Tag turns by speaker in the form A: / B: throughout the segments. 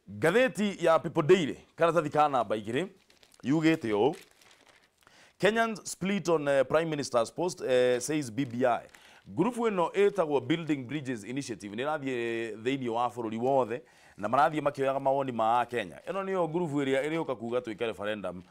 A: Gatheti ya People Daily karatathi ka namba 2 yugite yo Kenyans split on Prime Minister's post, says BBI. Gurufu ino etagwo Building Bridges Initiative nirathie thiini wa bururi wothe na marathie makioyaga mawoni ma Kenya. Ino niyo gurufu iria irioka kuga twike referendum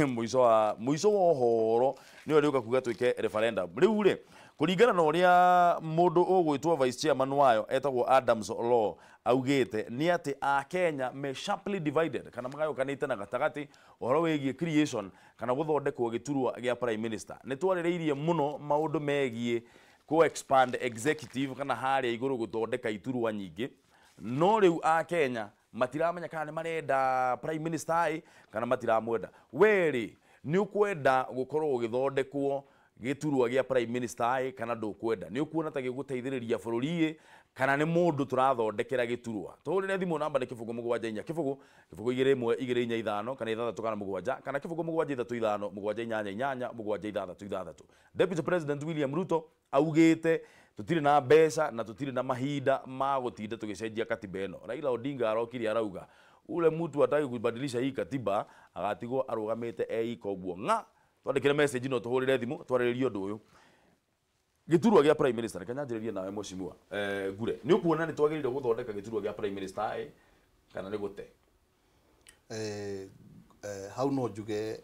A: muico wa horo niyo irioka kuga twike referendum. Riu ri kuringana na uria mundu ugwitwo vice chairman wayo etagwo Adams Law augite ni ati a Kenya me sharply divided kana magayokanite na gatagati uhoro wigie creation kana guthondekwo giturwa gia prime minister ni twarireirie muno maundu megie ko expand executive kana haria iguru guthondeka iturwa nyingi no riu a Kenya matiramenya kana ni marenda prime minister ai kana matiramwenda weri ni ukwenda gukorwo githondekwo giturwa gia prime minister ai kana ndukwenda ni ukuona ta giguteithiriria bururi kana ni mundu turathondekera giturwa tuhurire thimu namba ni kibugu 74 kibugu 2125 kana 6 kana kibugu 7335 788 786 Deputy President William Ruto augite tutire na mbeca na tutire na mahinda ma gutinda tugicenjia katiba ino. Raila Odinga arokiri arauga ule mtu ataki kubadilisha hii katiba agatigwo arugamite eiko guo nga twandikire message no tuhurire thimu twariririo ndu uyu giturwa gia prime minister Kenya njiririe nawe mushimua gure ni ukuona ni twagirire guthondeka giturwa gia prime minister kana ni gute
B: hau no njuge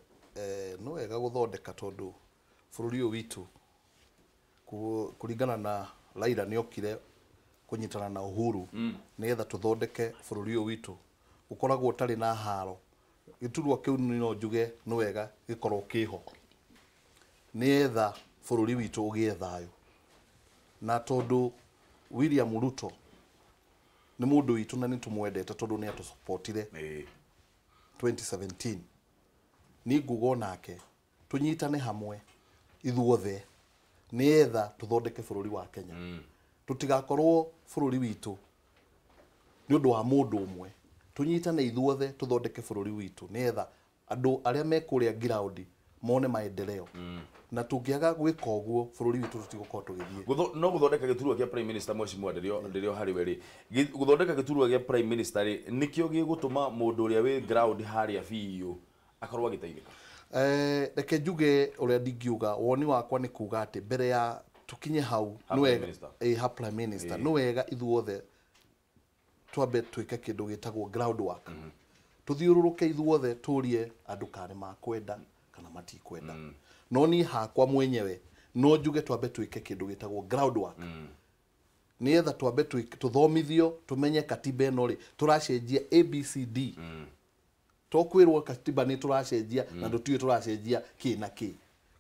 B: no wega guthondeka tondu bururi uyu witu kuringana na Raila ni okire kunyitana na Uhuru nigetha tuthondeke bururi uyu witu ukoragwo tari na haro giturwa kiu no njuge no wega gikorwo kiho nigetha bururi witu ugie thayo na tondu William Ruto ni mundu witu na nitumwendete tondu ni atusupportire 2017 ni ngugo nake tunyitane hamwe ithuothe nigetha tuthondeke bururi wa Kenya tutigakorwo bururi witu ni undu wa mundu umwe tunyitane ithuothe tuthondeke bururi witu nigetha andu aria mekuria ground mone maendeleo na tungiaga gwika uguo bururi witu tutigukorwo tugithie
A: no guthondeka giturwa gia prime minister mweshimwa ndirio hari weri guthondeka giturwa gia prime minister ri nikio gigutuma mundu uria wi ground haria biu akorwo agiteithika
B: reke njuge uria ndingiuga woni wakwa ni kuga ati mbere ya tukinye hau no wega ha prime minister no wega ithuothe twambe twike kindu gitagwo ground work tuthiururuke ithuothe turie andu kare makwenda kana matikwenda no ni hakwa mwenyewe no njuge twambe twike kindu gitagwo ground work nietha twambe tuthomithio tumenye katiba ino ri turacenjia ABCD tokwirwo katiba ni turacenjia na ndutiyo turacenjia ki na ki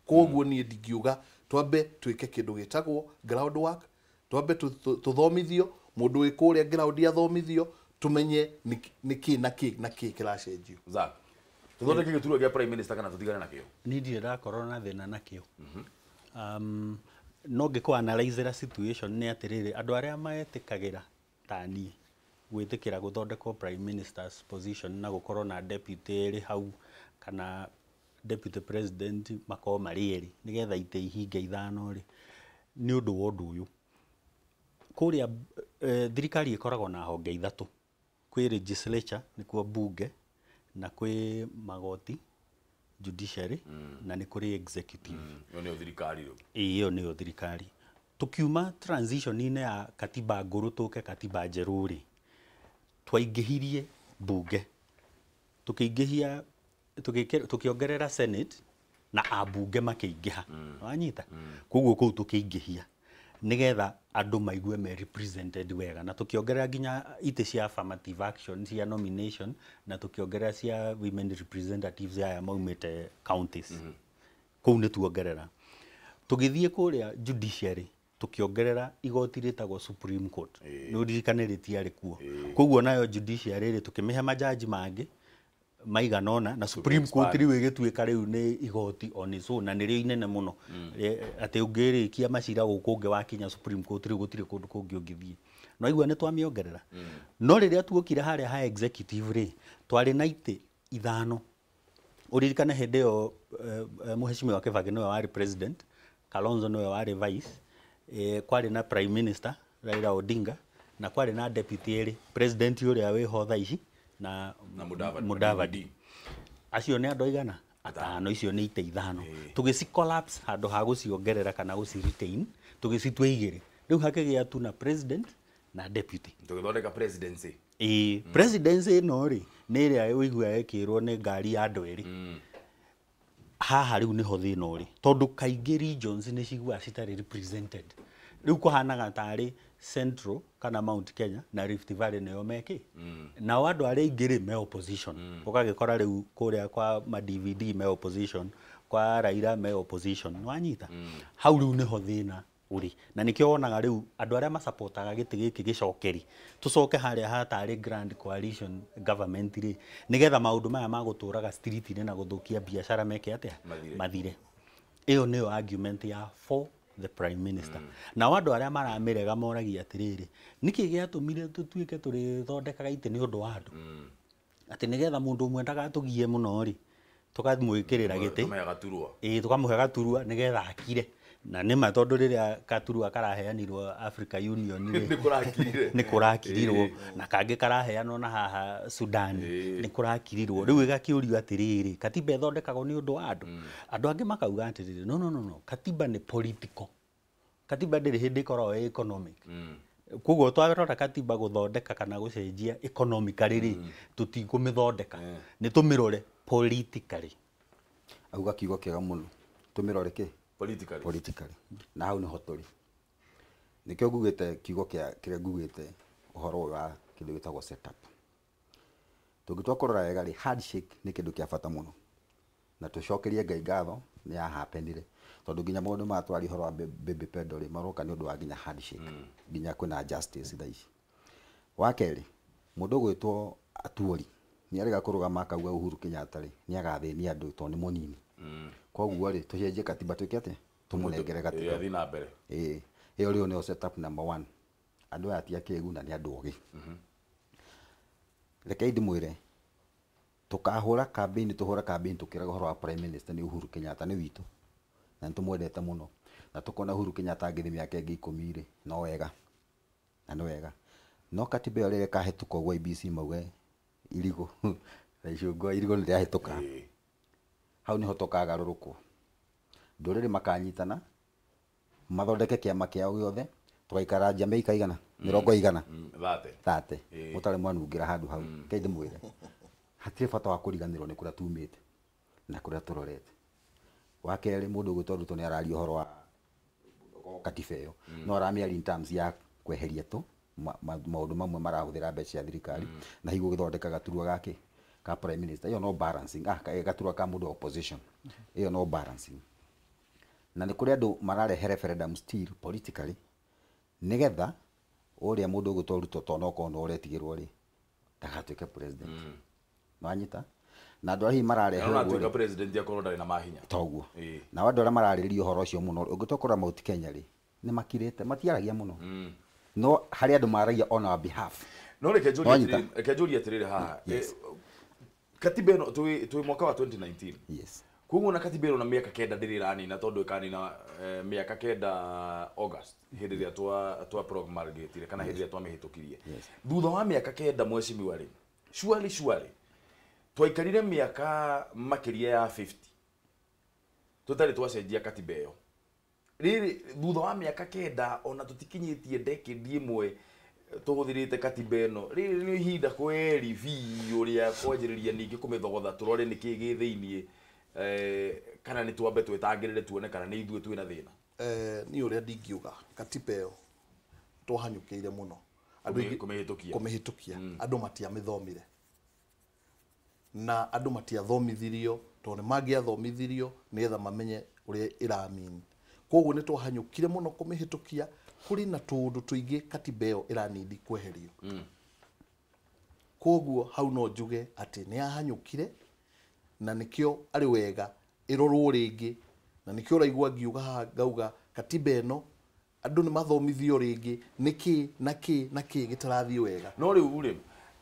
B: koguo ni ndingiuga twambe twike kindu gitagwo ground work twambe tuthomithio mundu wikuria ground ya thomithio tumenye niki na ki kiracenjio
A: za tuthondeke giturwa gia prime minister kana tutigane nakio
C: ni ndira corona thina nakio no ngiko analyze the situation ni atiriri andu aria maetikagira tani gwitikira guthondekwo prime minister's position na gukorwo na deputy ri hau kana deputy president mako marieri nigetha ite ihinga ithano ri ni undu wa undu uyu kuria thirikari ikoragwo na honge ithatu kwi legislature ni kuo bunge na kwi magoti judiciary na ni kuri executive
A: yo ni thirikari ro
C: iyo ni thirikari tukiuma transition ine ya katiba nguru tuke katiba njeruri twaingihirie bunge tukiingihia tukiongerera senate na abunge makiingiha wanyita koguo kou tukiingihia nigetha andu maigue me represented wega na tukiongerera ginya ite cia affirmative action cia nomination na tukiongerera cia women representatives ya maumite counties kou ni tuongerera tugithie kuria judiciary tukiongerera igoti ritagwo Supreme Court no ririkaniretie ari kuo koguo nayo judiciary ri tukimihe majaji mangi maiganona na Supreme Court riwe gituika riu ni igoti on its own na nirio inene muno ati ungirikia macira gukunge wakinya Supreme Court riu gutire kundu kungi ungithie no igua ni twamiongerera no riria tuokire haria ha executive ri twari na ite ithano uririkane hende yo muheshimiwa wa Kibaki niwe wari president Kalonzo niwe wari vice kwari na prime minister Raila Odinga na kwari na deputy eri president uria we ho tha ici na
A: Mudavadi.
C: Acio nĩ andũ aigana? Atano. Icio nĩ ite ithano. Tũgĩci collapse handũ ha gũciongerera kana gũci retain, tũgĩcitua igĩrĩ. Rĩu hakĩgĩa tu na president na deputy.
A: Tũgĩthondeka presidency.
C: Presidency ĩno rĩ nĩ ĩrĩa ũiguaga ĩkĩrwo nĩ ngari ya andũ erĩ. Haha rĩu nĩho thĩna ũrĩ, tondũ kaingĩ regions nĩ ciguaga citarĩ represented. Rĩu kũhanaga tarĩ Central kana Mount Kenya na Rift Valley nĩo meki. Nao andũ arĩa aingĩ rĩ me opposition. Ũgagĩkora rĩu kũrĩa kwa ma DVD me opposition, kwa Raila me opposition. Nĩwanyita? Hau rĩu nĩho thĩna ũrĩ. Na nĩkĩo wonaga rĩu andũ arĩa masapotaga gĩtĩ gĩkĩ gĩcokeri. Tũcoke harĩa hatarĩ grand coalition government rĩ, nĩgetha maũndũ maya ma gũtũraga street-inĩ na gũthũkia biacara meke atĩa? Mathire. Ĩyo nĩyo argument ya for the prime minister. Na andũ arĩa maramĩrega moragia atĩrĩrĩ, nĩkĩ gĩatũmire tũtuĩke tũrĩthondekaga itĩ nĩ ũndũ wa andũ? Atĩ nĩgetha mũndũ ũmwe ndagatũgie mũno rĩ, tũkamwĩkĩrĩra gĩtĩ, tũkamũhe gaturwa nĩgetha akire. Na nĩma tondũ rĩrĩa gaturwa karaheanirwo Africa Union nĩ kũrakirirwo, na kangĩ karaheanwo na haha Sudan nĩ kũrakirirwo. Rĩu ĩgakĩũrio atĩrĩrĩ, katiba ĩthondekagwo nĩ ũndũ wa andũ? Andũ angĩ makauga atĩrĩrĩ, no, katiba nĩ political. Katiba ndĩrĩ hĩndĩ ĩkoragwo ĩ economic. Koguo twarora katiba gũthondeka kana gũcenjia economically rĩ, tũtikũmĩthondeka, nĩ tũmĩrore politically.
D: Auga kiugo kĩega mũno, tũmĩrore kĩ? Politically. Na hau nĩho tũrĩ. Nĩkĩo ngugĩte kiugo kĩrĩa ngugĩte ũhoro wa kĩndũ gĩtagwo setup. Tũngĩtua kũrora wega rĩ, handshake nĩ kĩndũ kĩa bata mũno. Na tũcokerie Ngai ngatho nĩ yahapenire. Tondũ nginya maũndũ ma twari ũhoro wa baby pedal rĩ maroka nĩ ũndũ wa nginya handshake. Nginya kwĩna justice thaa ici. Wa kerĩ, mũndũ ũgwĩtwo Atuori nĩ arega kũrũgama akauga Uhuru Kenyatta rĩ nĩ agathĩnia andũ tondũ nĩ mũnini. Koguo rĩ tũcenjie katiba twĩke atĩa? Tũmũnengere katiba.
A: Thiĩ na mbere.
D: Ĩyo rĩo nĩyo setup number 1. Andũ aya ti akĩĩgu na nĩ andũ ogĩ. Rekei ndĩmwĩre tukahũra campaign tũkĩraga ũhoro wa prime minister nĩ Uhuru Kenyatta nĩ witũ. Na nĩtũmwendete mũno. Na tũkona Uhuru Kenyatta ngĩthĩ mĩaka ĩngĩ 10 rĩ no wega. Na nĩ wega. No katiba ĩyo rĩrĩa kahĩtũka gwa IBC mauge irigo. Na icungo irigo nĩ rĩahĩtũka. Hau niho tokagarũrũkwo. Ndũrĩrĩ makanyitana mathondeke kĩama kĩao gĩothe tũgaikara njame ikaigana 100 30 mũtarĩ mwanungĩra handũ hau. Kei ndĩmwĩre hatirĩ bata wa kũriganĩrwo nĩ kũrĩa tumĩte na kũrĩa tũrorete. Wa kerĩ mũndũ ũgwĩtwo Ruto nĩ araria ũhoro wa katiba ĩyo no aramĩaria in terms ya kweheria tu maũndũ mamwe marahũthĩra mbeca cia thirikari na higũ gĩthondeka gaturwa gake ka prime minister. Iyo no balancing. Gaturwa ka mũndũ opposition. Iyo no balancing. Na nĩ kũrĩ andũ mararehe referendum still politically nĩgetha ũrĩa mũndũ ũgũtwara Ruto tondũ no ũretigĩrwo rĩ ndagatuĩke president. Nwanyita? Na andũ arĩa mararehe
A: ũguo president yakorwo ndarĩ na mahinya.
D: Toguo. Na andũ arĩa mararĩrĩria ũhoro ũcio mũno ũngĩtokora Mount Kenya rĩ nĩ makirĩte matiaragia mũno. No harĩ andũ maragia on our behalf.
A: No reke njũrie atĩrĩrĩ haha. Katiba ĩno twĩ mwaka wa 2019.
D: Yes.
A: Koguo na katiba ĩno na mĩaka 9 ndĩrĩ ranina tondũ ĩkanina mĩaka 9 August hĩndĩ ĩrĩa twa promulgate kana hĩndĩ ĩrĩa twamĩhĩtũkirie. Thutha wa mĩaka 9 mwecimiwa rĩ surely twaikarire mĩaka makĩria ya 50 tũtarĩ twacenjia katiba ĩyo. Rĩrĩ thutha wa mĩaka 9 ona tũtikinyĩtie decade ĩmwe tũhũthĩrĩte katiba ĩno. Rĩrĩ nĩ ihinda kweri biũ rĩa kwanjĩrĩria ningĩ kũmĩthogotha tũrore nĩkĩ gĩ thĩinĩ kana nĩ twambe twĩtangĩrĩre tuone kana nĩ ithuĩ twĩna thĩna.
B: Niĩ ũrĩa ndingiuga katiba ĩyo twahanyũkĩire mũno andũ kũmĩhĩtũkia andũ matiamĩthomire na andũ matiathomithirio tondũ mangĩathomithirio nĩgetha mamenye ũrĩa ĩramini. Koguo nĩ twahanyũkire mũno kũmĩhĩtũkia kũrĩ na tũndũ tũingĩ katiba ĩyo ĩranindi kweherio. Koguo hau no njuge atĩ nĩ yahanyũkire na nĩkĩo arĩ wega ĩrorwo rĩngĩ na nĩkĩo ũraigua ngiuga haha ngauga katiba ĩno andũ nĩ mathomithio rĩngĩ nĩkĩ gĩtarathiĩ wega.
A: No rĩu rĩ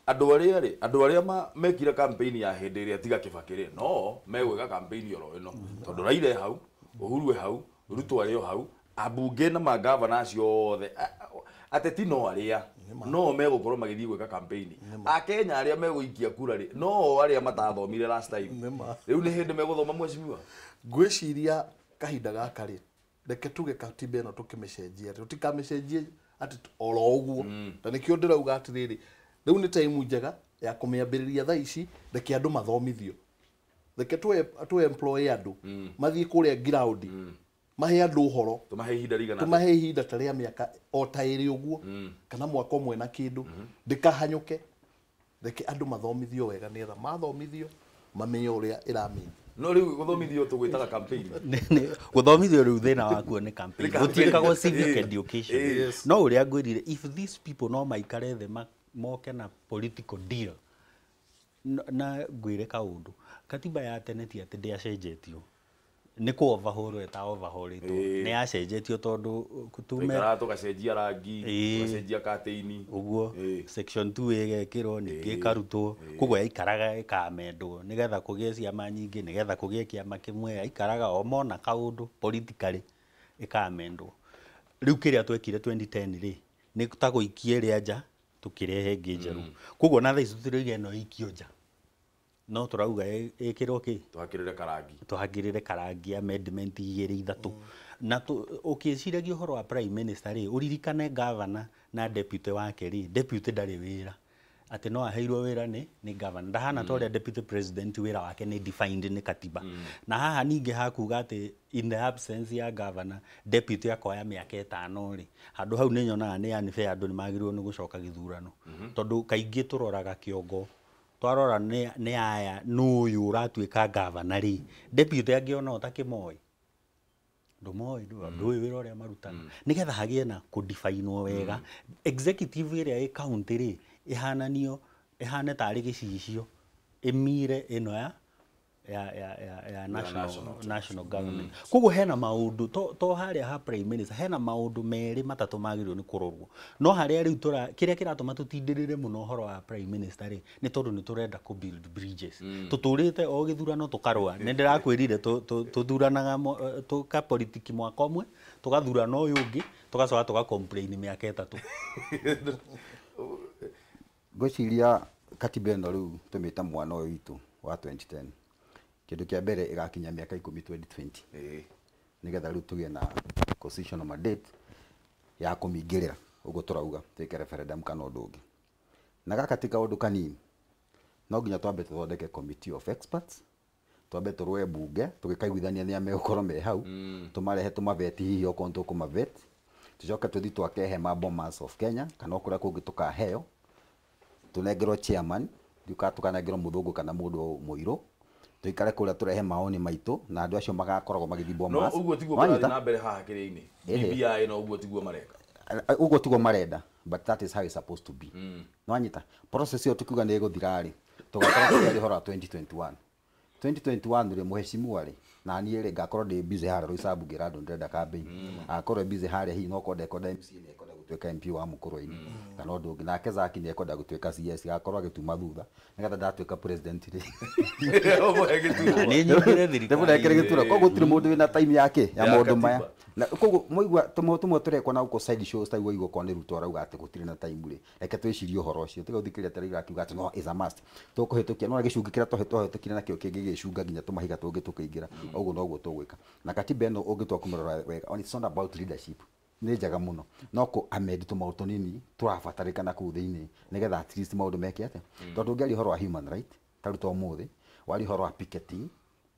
A: andũ arĩa mekire campaign ya hĩndĩ ĩrĩa tiga Kibaki no megwĩka campaign oro ĩno tondũ Raila hau Uhuru hau Ruto arĩ hau abunge na magavana acio othe ateti no arĩa no megũkorwo magĩthiĩ gwĩka campaign akenya arĩa megũikia kura rĩ no arĩa matathomire last time rĩu nĩ hĩndĩ megũthoma mwecimiwa
B: ngwĩciria kahinda gaka rĩ reke tuge katiba ĩno tũkĩmĩcenjia tũtikamĩcenjie atĩ oro ũguo na nĩkĩo ndĩrauga atĩrĩrĩ rĩu nĩ time njega ya kũmĩambĩrĩria thaa ici reke andũ mathomithio reke tu employ andũ mathiĩ kũrĩa ground mahe andũ ũhoro tũmahe ihinda ta rĩa mĩaka o ta ĩrĩ ũguo kana mwaka ũmwe na kĩndũ ndĩkahanyũke reke andũ mathomithio wega nĩgetha mathomithio mamenye ũrĩa ĩramenya
A: no rĩu gũthomithio tũgwĩtaga campaign
C: gũthomithio rĩu thĩna wakuo nĩ campaign gũtiĩkagwo civic education no ũrĩa ngwĩrire if these people no maikare thĩ moke na political deal na ngwĩre kaũndũ katiba ya tene ti atĩ ndĩacenjetio nĩ kũ overhaul eta overhaulĩtwo nĩ yacenjetio tondũ tume
A: tũgacenjia rangi tũgacenjia katĩini
C: ũguo section 2 ĩgekĩrwo ningĩ ĩkarutwo koguo yaikaraga ĩkamendwo nĩgetha kũgĩe ciama nyingĩ nĩgetha kũgĩe kĩama kĩmwe yaikaraga o mona kaũndũ politically ĩkamendwo rĩu kĩrĩa twekire 2010 rĩ nĩ ta gũikia ĩrĩa nja tũkĩrehe ĩngĩ njerũ koguo na thaa ici tũtirauga ĩno ĩikio nja no turauga ĩkĩrwo kĩ tuhagĩrĩre karangi amendment 2-3 na ũkĩciragia ũhoro wa prime minister rĩ ũririkane governor na deputy wake rĩ deputy ndarĩ wĩra atĩ no aheirwo wĩra nĩ governor ndahana ta ũrĩa deputy president wĩra wake nĩ defined nĩ katiba na haha ningĩ hakuga atĩ in the absence ya governor deputy akoya mĩaka 5 rĩ handũ hau nĩ nyonaga nĩ unfair andũ nĩ magĩrĩirwo nĩ gũcoka gĩthurano tondũ kaingĩ tũroraga kĩongo twarora nĩ aya n'ũyũ ũratuĩka governor rĩ deputy angĩona ũtakĩmoĩ ndũmoĩ ndũĩ wĩra ũrĩa marutana nĩgetha hagĩe na kũdifainwo wega executive ĩrĩa ĩ county rĩ ĩhane tarĩ gĩcicio ĩmire ĩno ya national government koguo hena maũndũ to harĩa ha prime minister hena maũndũ merĩ matatũ magĩrĩirwo nĩ kũrorwo no harĩa rĩu kĩrĩa kĩratũma tũtindĩrĩre mũno ũhoro wa prime minister rĩ nĩ tondũ nĩ tũrenda kũ build bridges tũtũrĩte o gĩthurano tũkarũa nĩ ndĩrakwĩrire tũthuranaga tũka politiki mwaka ũmwe tũgathurana ũyũ ũngĩ tũgacoka tũgacomplain mĩaka 3
D: ngwĩciria katiba ĩno rĩu tũmĩta mwana ũyũ witũ wa 2010 kĩndũ kĩa mbere ĩgakinya mĩaka 10 2020 nĩgetha rĩu tũgĩe na constitutional mandate ya kũmĩingĩrĩra ũguo tũrauga twĩke referendum kana ũndũ ũngĩ na gaka ti kaũndũ kanini no nginya twambe tũthondeke committee of experts twambe tũrũe mbunge tũgĩkaiguithania nĩa megũkorwo me hau tũmarehe tũmaveti hihi okorwo tũkũmaveti tũcoke tũthiĩ twakehe Bomas of Kenya kana okũrĩa kũngĩ tũkaheo tũnengerwo chairman tukanengerwo mũthũngũ kana mũndũ mũirũ tuikare kũrĩa tũrehe Mawoni maitũ na andũ acio magakoragwo magĩthiĩ Bomas
A: no ũguo tiguo kũrathiĩ na mbere haha kĩrĩa-inĩ BBI no ũguo tiguo mareka
D: ũguo tiguo marenda but that is how it's supposed to be no anyita process ĩyo tukiuga nĩ ĩgũthira rĩ tũgakorwo tũkĩaria ũhoro wa 2021 rĩ mũhecimiwa rĩ na niĩ rĩ ngakorwo ndĩ busy harĩa Roysambu ngĩra andũ ndĩrenda campaign akorwo busy harĩa hihi no kwenda MCA nĩ kwenda gũtuĩka MP wa Mũkũrũ-inĩ kana ũndũ ũngĩ nake Zaki nĩ kwenda gũtuĩka CS agakorwo agĩtuma thutha nĩgetha ndatuĩka president rĩ
C: nĩ nyingĩre thirikari
D: koguo gũtirĩ mũndũ wĩna time yake ya maũndũ maya na koguo moigua tũmwe tũrekwo na gũkũ side shows ta igũo kwa nĩ Ruto arauga atĩ gũtirĩ na time rĩ reke twĩcirie ũhoro ũcio tiga ũthikĩrĩria tarĩga akiuga atĩ no is a must tũkũhĩtũkia no gĩcungi kĩrĩa tũhĩtũkire nakĩo kĩngĩ gĩcunga nginya tũmahiga tũngĩ tũkĩingĩra ũguo noguo tũgwĩka na katiba ĩno ũngĩtua kũmĩrora wega on it's not about leadership nĩ njega mũno no kũ amend tũmaũndũ tũnini tũrabatarĩkana kũu thĩinĩ nĩgetha at least maũndũ meke atĩa tondũ ũngĩaria ũhoro wa human right taruta ũmũthĩ waria ũhoro wa picketing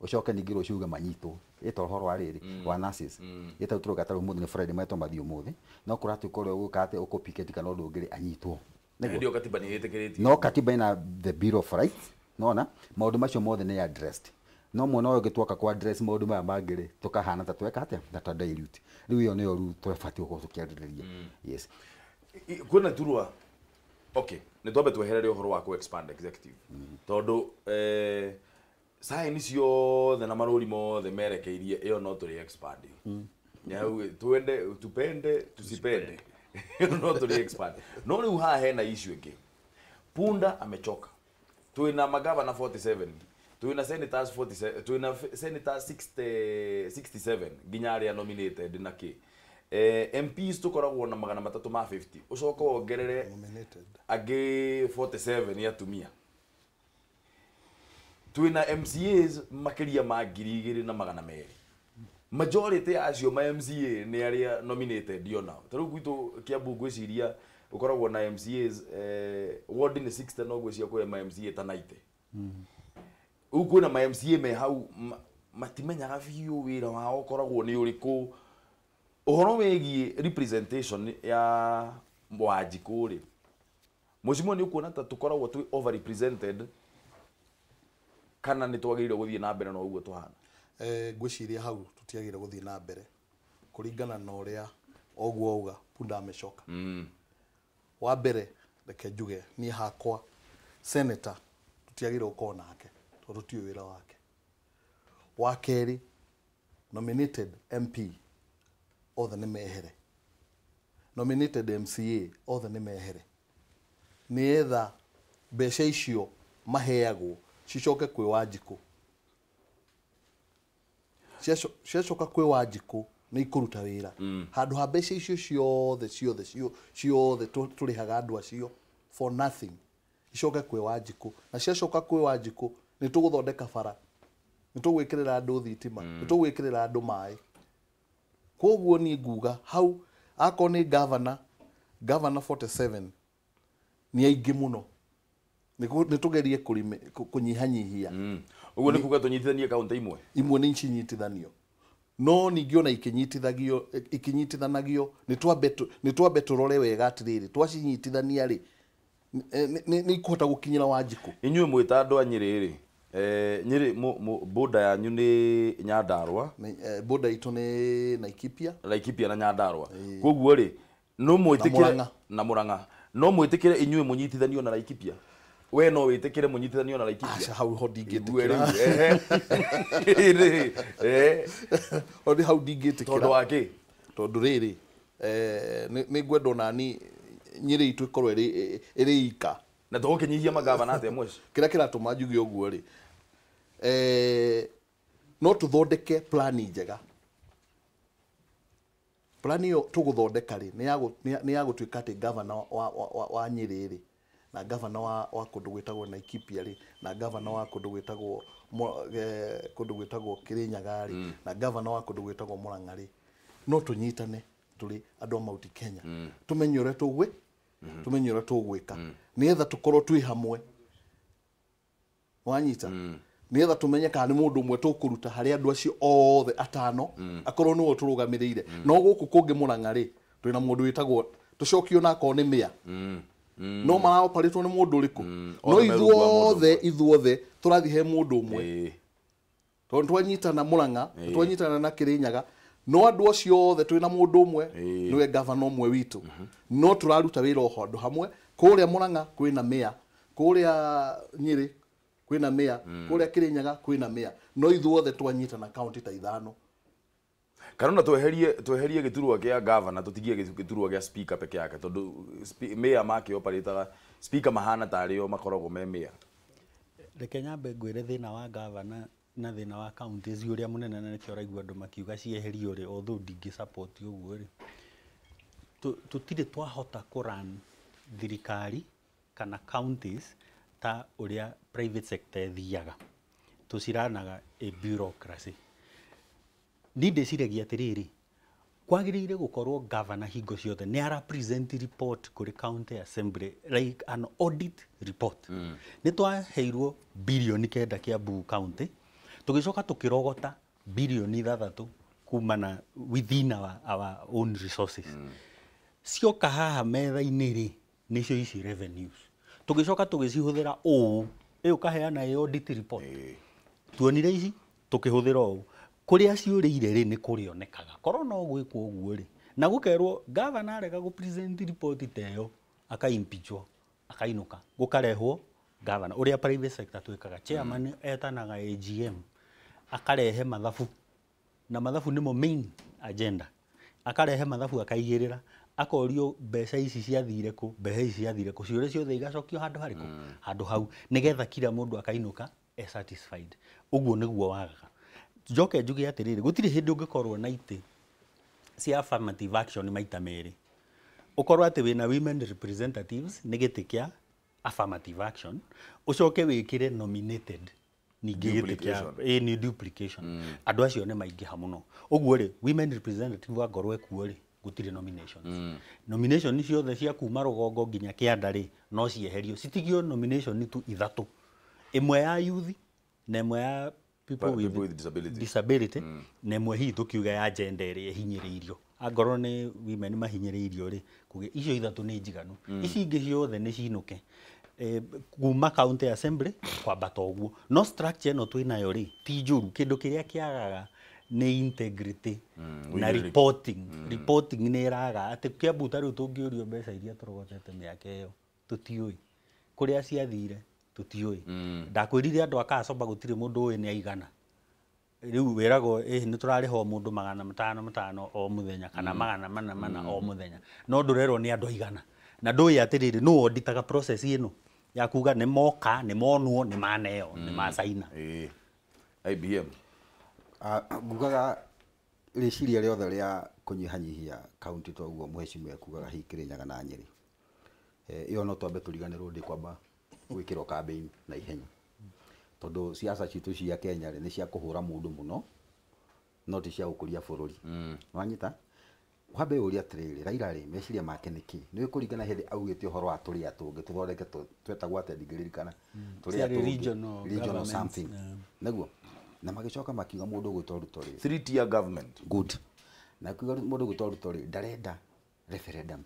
D: ucoke ningĩ rũciũ uge manyitwo ĩta ũhoro wa rĩrĩ wa nurses ĩta ũtũroga tarũ mũthĩ nĩ Friday maitwo mathiĩ ũmũthĩ no kũratuĩka ũrĩa ũgũka atĩ ũkũ picket kana ũndũ ũngĩ anyitwo
A: ndio katiba nĩ ĩtĩkĩrĩtio
D: no katiba ina the Bill of Rights nona maũndũ macio mothe nĩ addressed no mwana ũyũ ũngĩtuoka kwa address maũndũ maya mangĩ tũkahana ta tweka atĩa ta dilute rĩu ĩyo nĩyo rĩu twabatiĩ gũkorwo tũkĩarĩrĩria yes
A: kwĩna turwa okay nĩ twambe tweherere ũhoro wa expand executive tondũ sign ciothe na marũri mothe merekeirie ĩyo no tũrĩ expand twende tupende tusipende no tũrĩ expand no rĩu haha hena issue ĩngĩ Punda amechoka twĩna magavana 47 twĩna senators 47 twĩna senators 67 nginya arĩa nominated na kĩ MPs tukoragwo na 350 ucoka wongerere agi 47 ni atumia twina MCAs makiria ma 2,200 majority acio ma MCA ni aria nominated yona taru gwitu Kiambu gwiciria ukoragwo na MCAs ward ni 60 no gwiciria kwa ma MCA ta 90 uko na ma MCA me hau matimenyaga biũ wĩra wao koragwo nĩ ũrĩkũ ũhoro wĩgiĩ representation ya Wanjikũ rĩ mũcimo nĩ ũkuona ta tũkoragwo twĩ over represented kana nĩ twagĩrĩire gũthiĩ na mbere na ũguo tũhana
B: ngwĩciria hau tũtiagĩrĩire gũthiĩ na mbere kũringana na ũrĩa oguo auga punda amecoka wa mbere reke njuge niĩ hakwa senator tũtiagĩrĩire gũkorwo nake tondũ tũtiũĩ wĩra wake wa kerĩ nominated MP othe nĩ mehere nominated MCA othe nĩ mehere nĩetha mbeca icio maheagwo cicoke kwĩ Wanjikũ ciacoka kwĩ Wanjikũ nĩ ikũruta wĩra handũ ha mbeca icio ciothe tũrĩhaga andũ acio for nothing icoke kwĩ Wanjikũ na ciacoka kwĩ Wanjikũ nĩ tũgũthondeka bara nĩ tũgwĩkĩrĩra andũ thitima nĩ tũgwĩkĩrĩra andũ maĩ koguo niĩ nguga hau akorwo nĩ governor 47 nĩ aingĩ mũno nĩ tũgerie kũnyihanyihia
A: ũguo nĩ kuga tũnyitithanie kaunti imwe
B: nĩ inyitithanio no ningĩ ona ikinyitithanagio nĩ twambe tũrore wega atĩrĩrĩ twacinyitithania rĩ nĩ ikũhota gũkinyĩra Wanjikũ
A: inyuĩ mwĩta andũ a Nyĩrĩ rĩ Nyĩrĩ boda yanyu nĩ Nyandarua
B: boda itũ nĩ
A: Laikipia na Nyandarua koguo rĩ no mwĩtĩkire na Murang'a no mwĩtĩkire inyuĩ mũnyitithanio na Laikipia we no wĩtĩkire mũnyitithanio na Laikipia
B: hau ho ndingĩtĩkĩra hau ndingĩtĩkĩra
A: tondũ wakĩ
B: tondũ rĩrĩ nĩ ngwenda nani Nyĩrĩ itũ ikorwo ĩrĩ ika
A: na tũgũkĩnyihia magavana atĩa mweci
B: kĩrĩa kĩratũma njuge ũguo rĩ no tũthondeke plani njega plani ĩyo tũgũthondeka rĩ nĩ ya gũtuĩka atĩ governor wa Nyĩrĩ rĩ na governor wa kũndũ gwĩtagwo Laikipia rĩ na governor wa kũndũ gwĩtagwo Kĩrĩnyaga rĩ na governor wa kũndũ gwĩtagwo Murang'a rĩ no tũnyitane tũrĩ andũ a Mount Kenya tumenye ũrĩa tũgwĩka nĩgetha tũkorwo twĩ hamwe wanyita nĩgetha tũmenye kana nĩ mũndũ ũmwe tũkũruta harĩ andũ acio othe atano akorwo nĩwe tũrũgamĩrĩire no gũkũ kũngĩ Murang'a rĩ twĩna mũndũ wĩtagwo tũcokio na akorwo nĩ mĩa no maraoparetwo nĩ mũndũ ũrĩkũ no ithuothe tũrathiĩ he mũndũ ũmwe tondũ twanyitana Murang'a twanyitana na Kĩrĩnyaga no andũ acio othe twĩna mũndũ ũmwe nĩwe governor ũmwe witũ no tũraruta wĩra o handũ hamwe kũrĩa Murang'a kwĩna mĩa kũrĩa Nyĩrĩ kwĩna mĩa kũrĩa Kĩrĩnyaga kwĩna mĩa no ithuothe twanyitana county ta ithano
A: kana tweherie gĩturwa kĩa governor tũtigie gĩturwa kĩa speaker peke yake tondũ mĩa make operataga speaker mahana tarĩo makoragwo me mĩa
C: reke nyambe ngwĩre thĩna wa governor na thĩna wa counties ũrĩa mũnene na nĩkĩo ũraigua andũ makiuga cieherio rĩ although ndingĩ support ũguo rĩ tũtirĩ twahota kũrun thirikari kana counties ta ũrĩa private sector ĩthiaga tũciranaga a bureaucracy niĩ ndĩciragia atĩrĩrĩ kwagĩrĩire gũkorwo governor hingo ciothe nĩ ara present report kũrĩ county assembly like an audit report nĩ twaheirwo bilioni 9 Kiambu county tũgĩcoka tũkĩrogota bilioni 6 kumana within our own resources cioka haha metha-inĩ rĩ nĩcio ici revenues tũgĩcoka tũgĩcihũthĩra ũũ ũkaheana audit report tuonire ici tũkĩhũthĩra ũũ kũrĩa ciũrĩire rĩ nĩ kũrĩonekaga korwo no gwĩkwo ũguo rĩ na gũkerwo governor arega gũ present report teyo akaimpeachwo akainũka gũkarehwo governor ũrĩa private sector twĩkaga chairman etanaga AGM akarehe mathabu na mathabu nĩmo main agenda akarehe mathabu akaigĩrĩra akorio mbeca ici ciathire kũ mbeca ici ciathire kũ ciũrĩa ciothe igacokio handũ harĩkũ handũ hau nĩgetha kila mũndũ akainũka satisfied ũguo nĩguo wagaga njoke njuge atĩrĩrĩ gũtirĩ hĩndĩ ũngĩkorwo na itĩ cia affirmative action maita merĩ. Ukorwo atĩ wĩna women representatives nĩ gĩtĩ kĩa affirmative action, ucoke wĩkĩre nominated ningĩ gĩtĩ kĩa ni duplication. Andũ acio nĩ maingĩha mũno. Ũguo rĩ, women representative wangorwo ekuo rĩ, gũtirĩ nominations. Nomination ciothe cia kuma rũgongo nginya kĩanda rĩ, no cieherio. Citigio nomination tu ithatũ. Ĩmwe ya youth na ĩmwe ya people with disability na ĩmwe hihi tũkiuga ya gender ĩrĩa ĩhinyĩrĩirio. Angorwo nĩ women mahinyĩrĩirio rĩ, kuge icio ithatũ nĩ njiganu. Ici ingĩ ciothe nĩ cinuke. Kuma county assembly kwambata ũguo. No structure ĩno twĩnayo rĩ, ti njũru. Kĩndũ kĩrĩa kĩagaga nĩ integrity na reporting. Reporting nĩ ĩraga. Atĩ Kiambu rĩu tũngĩũrio mbeca iria tũrogotete mĩaka ĩyo, tũtiũĩ. Kũrĩa ciathire, tũtiũĩ. Ndakwĩrire andũ akacoba gũtirĩ mũndũ ũĩ nĩ aigana. Rĩu wĩragwo nĩ tũrarĩho mũndũ 500 o mũthenya kana 400 o mũthenya. No ndũrerwo nĩ andũ aigana. Na ndũĩ atĩrĩrĩ nũ auditaga process ĩno ya kuga nĩ moka, nĩ monwo, nĩ maneo, nĩ macaina.
A: IBM.
D: Ngugaga rĩciria rĩothe rĩa kũnyihanyihia kaunti to ũguo mheshimiwa kugaga hihi Kirinyaga na Nyeri. Iyo no twambe tũriganĩrwo ndĩ kwamba gwĩkĩrwo campaign na ihenya. Tondũ siasa citũ cia Kenya nĩ cia kũhũra mũndũ mũno, no ti cia gũkũria bũrũri. Wanyita? Wambe ũria atĩrĩrĩ, Raila rĩ, meciria make nĩkĩ? Nĩ kũringana hĩndĩ augĩte ũhoro wa tũrĩa tũngĩ tũthondeke twetagwo atĩ ndingĩririkana. Tũrĩa regional something. Naguo na magĩcoka makiuga mũndũ gwĩtwo Ruto rĩ.
A: 3-tier government.
D: Good. Na kuuga mũndũ gwĩtwo Ruto rĩ, ndarenda referendum.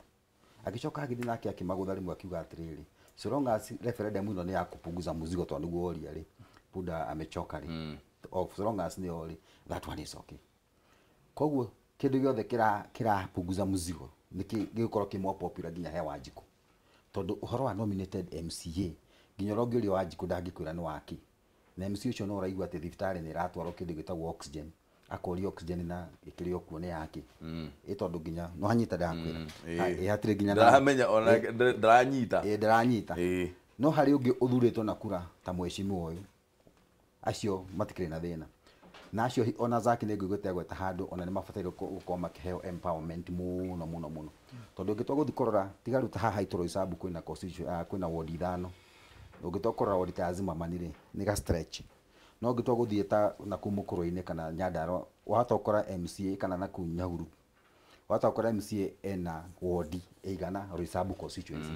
D: Agĩcoka agĩthiĩ nake akĩmagũtha rĩmwe akiuga atĩrĩrĩ, so long as referendum ĩno nĩ ya kupunguza muzigo tondũ nĩguo oria rĩ, Buda amechoka rĩ. So long as nĩ ori, that one is okay. Koguo kĩndũ gĩothe kĩrapunguza muzigo nĩ gĩgũkorwo kĩ more popular nginya he Wanjiku. Tondũ ũhoro wa nominated MCA nginya ũrĩa Wanjiku ndangĩkwĩra nĩ waki. Na MC ũcio no ũraigua atĩ thibitarĩ nĩ ĩratwarwo kĩndũ gĩtagwo oxygen. Akorio oxygen na ĩkĩrĩ okuo nĩ yake. Tondũ nginya no hanyita ndakwĩra. Hatirĩ nginya
A: ndaramenya ona ndaranyita.
D: Ndaranyita. No harĩ ũngĩ ũthurĩtwo na kura ta mheshimiwa ũyũ. Acio matikĩrĩ na thĩna. Na acio ona zake nĩ ngũigũte agweta handũ ona nĩ mabataire gũkorwo makĩheo empowerment mũno. Tondũ ũngĩtwa gũthiĩ kũrora tiga rĩu ta haha itũrũ Icabu kwĩna constitution kwĩna ward 5. Ũngĩtwa kũrora ward ta Zimmerman rĩ nĩ ga stretch. No ũngĩtwa gũthiĩ ta na kumũkũrũ-inĩ kana Nyandarua wahota gũkora MCA kana na Nyahururu. Wahota gũkora MCA ena ward ĩigana Icabu constituency.